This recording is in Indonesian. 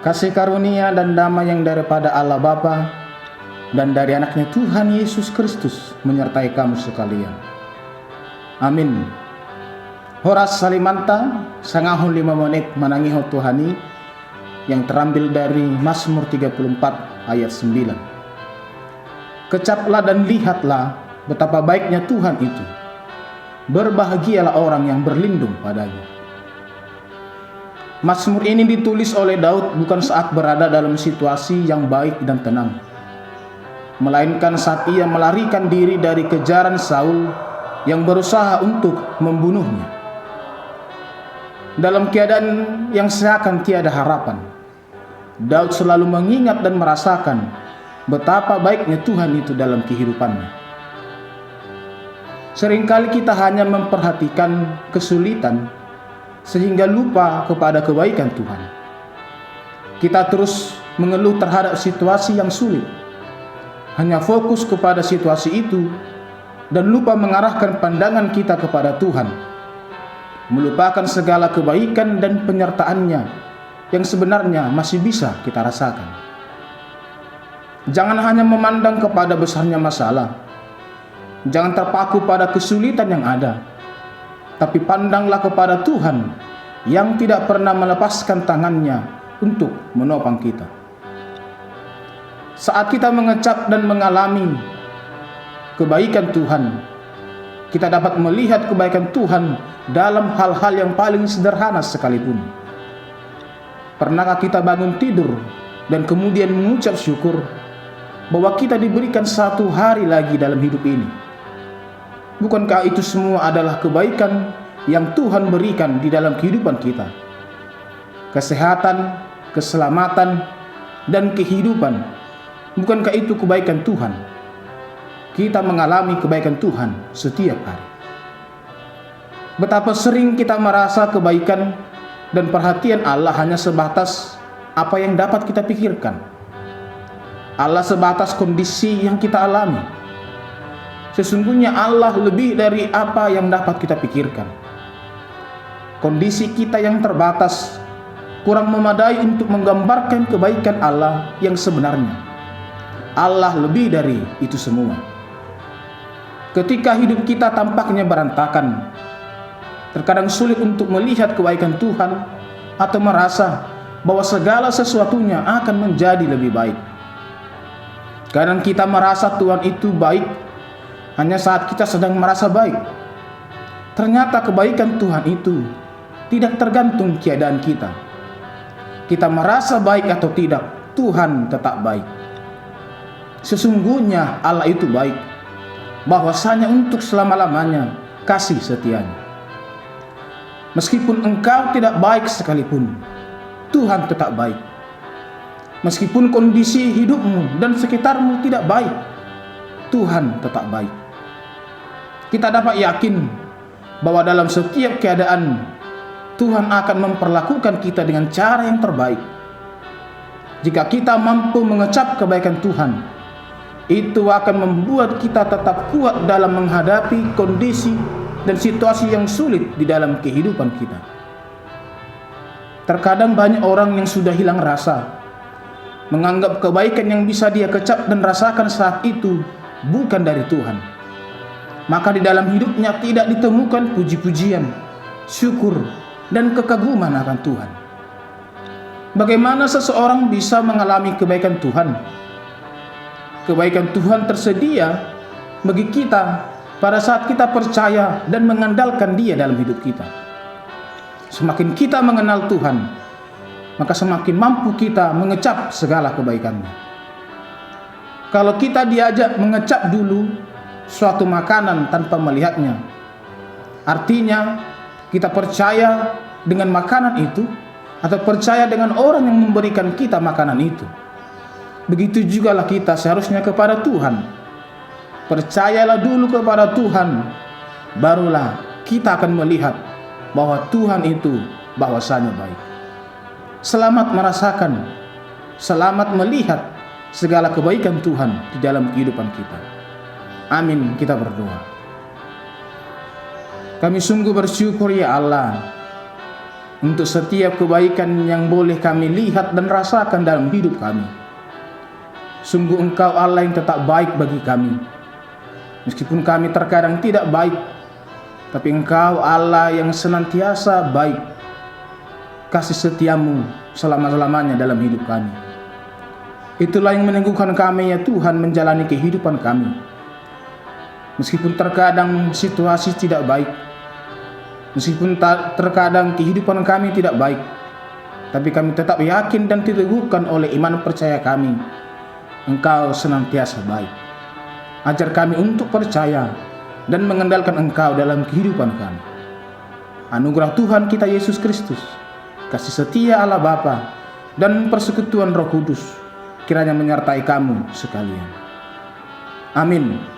Kasih karunia dan damai yang daripada Allah Bapa dan dari anaknya Tuhan Yesus Kristus menyertai kamu sekalian. Amin. Horas salimanta sangahun 5 menit manangiho Tuhani yang terambil dari Mazmur 34 ayat 9. Kecaplah dan lihatlah betapa baiknya Tuhan itu. Berbahagialah orang yang berlindung padanya. Mazmur ini ditulis oleh Daud bukan saat berada dalam situasi yang baik dan tenang, melainkan saat ia melarikan diri dari kejaran Saul yang berusaha untuk membunuhnya. Dalam keadaan yang seakan tiada harapan, Daud selalu mengingat dan merasakan betapa baiknya Tuhan itu dalam kehidupannya. Seringkali kita hanya memperhatikan kesulitan sehingga lupa kepada kebaikan Tuhan. Kita terus mengeluh terhadap situasi yang sulit, hanya fokus kepada situasi itu dan lupa mengarahkan pandangan kita kepada Tuhan, melupakan segala kebaikan dan penyertaannya yang sebenarnya masih bisa kita rasakan. Jangan hanya memandang kepada besarnya masalah, jangan terpaku pada kesulitan yang ada, tapi pandanglah kepada Tuhan yang tidak pernah melepaskan tangannya untuk menopang kita. Saat kita mengecap dan mengalami kebaikan Tuhan, kita dapat melihat kebaikan Tuhan dalam hal-hal yang paling sederhana sekalipun. Pernahkah kita bangun tidur dan kemudian mengucap syukur bahwa kita diberikan satu hari lagi dalam hidup ini? Bukankah itu semua adalah kebaikan yang Tuhan berikan di dalam kehidupan kita? Kesehatan, keselamatan, dan kehidupan. Bukankah itu kebaikan Tuhan? Kita mengalami kebaikan Tuhan setiap hari. Betapa sering kita merasa kebaikan dan perhatian Allah hanya sebatas apa yang dapat kita pikirkan. Allah sebatas kondisi yang kita alami. Sesungguhnya Allah lebih dari apa yang dapat kita pikirkan. Kondisi kita yang terbatas kurang memadai untuk menggambarkan kebaikan Allah yang sebenarnya. Allah lebih dari itu semua. Ketika hidup kita tampaknya berantakan, terkadang sulit untuk melihat kebaikan Tuhan atau merasa bahwa segala sesuatunya akan menjadi lebih baik. Kadang kita merasa Tuhan itu baik hanya saat kita sedang merasa baik. Ternyata kebaikan Tuhan itu tidak tergantung keadaan kita. Kita merasa baik atau tidak, Tuhan tetap baik. Sesungguhnya Allah itu baik, bahwasanya untuk selama-lamanya kasih setianya. Meskipun engkau tidak baik sekalipun, Tuhan tetap baik. Meskipun kondisi hidupmu dan sekitarmu tidak baik, Tuhan tetap baik. Kita dapat yakin bahwa dalam setiap keadaan Tuhan akan memperlakukan kita dengan cara yang terbaik. Jika kita mampu mengecap kebaikan Tuhan, itu akan membuat kita tetap kuat dalam menghadapi kondisi dan situasi yang sulit di dalam kehidupan kita. Terkadang banyak orang yang sudah hilang rasa, menganggap kebaikan yang bisa dia kecap dan rasakan saat itu bukan dari Tuhan. Maka di dalam hidupnya tidak ditemukan puji-pujian, syukur, dan kekaguman akan Tuhan. Bagaimana seseorang bisa mengalami kebaikan Tuhan? Kebaikan Tuhan tersedia bagi kita pada saat kita percaya dan mengandalkan Dia dalam hidup kita. Semakin kita mengenal Tuhan, maka semakin mampu kita mengecap segala kebaikannya. Kalau kita diajak mengecap dulu suatu makanan tanpa melihatnya, artinya kita percaya dengan makanan itu atau percaya dengan orang yang memberikan kita makanan itu. Begitu jugalah kita seharusnya kepada Tuhan. Percayalah dulu kepada Tuhan, barulah kita akan melihat bahwa Tuhan itu bahwasanya baik. Selamat merasakan, selamat melihat segala kebaikan Tuhan di dalam kehidupan kita. Amin, kita berdoa. Kami sungguh bersyukur ya Allah, untuk setiap kebaikan yang boleh kami lihat dan rasakan dalam hidup kami. Sungguh Engkau Allah yang tetap baik bagi kami. Meskipun kami terkadang tidak baik, tapi Engkau Allah yang senantiasa baik. Kasih setiamu selama-lamanya dalam hidup kami. Itulah yang meneguhkan kami ya Tuhan menjalani kehidupan kami. Meskipun terkadang situasi tidak baik, meskipun terkadang kehidupan kami tidak baik, tapi kami tetap yakin dan diteguhkan oleh iman percaya kami. Engkau senantiasa baik. Ajar kami untuk percaya dan mengandalkan Engkau dalam kehidupan kami. Anugerah Tuhan kita Yesus Kristus, kasih setia Allah Bapa, dan persekutuan Roh Kudus kiranya menyertai kamu sekalian. Amin.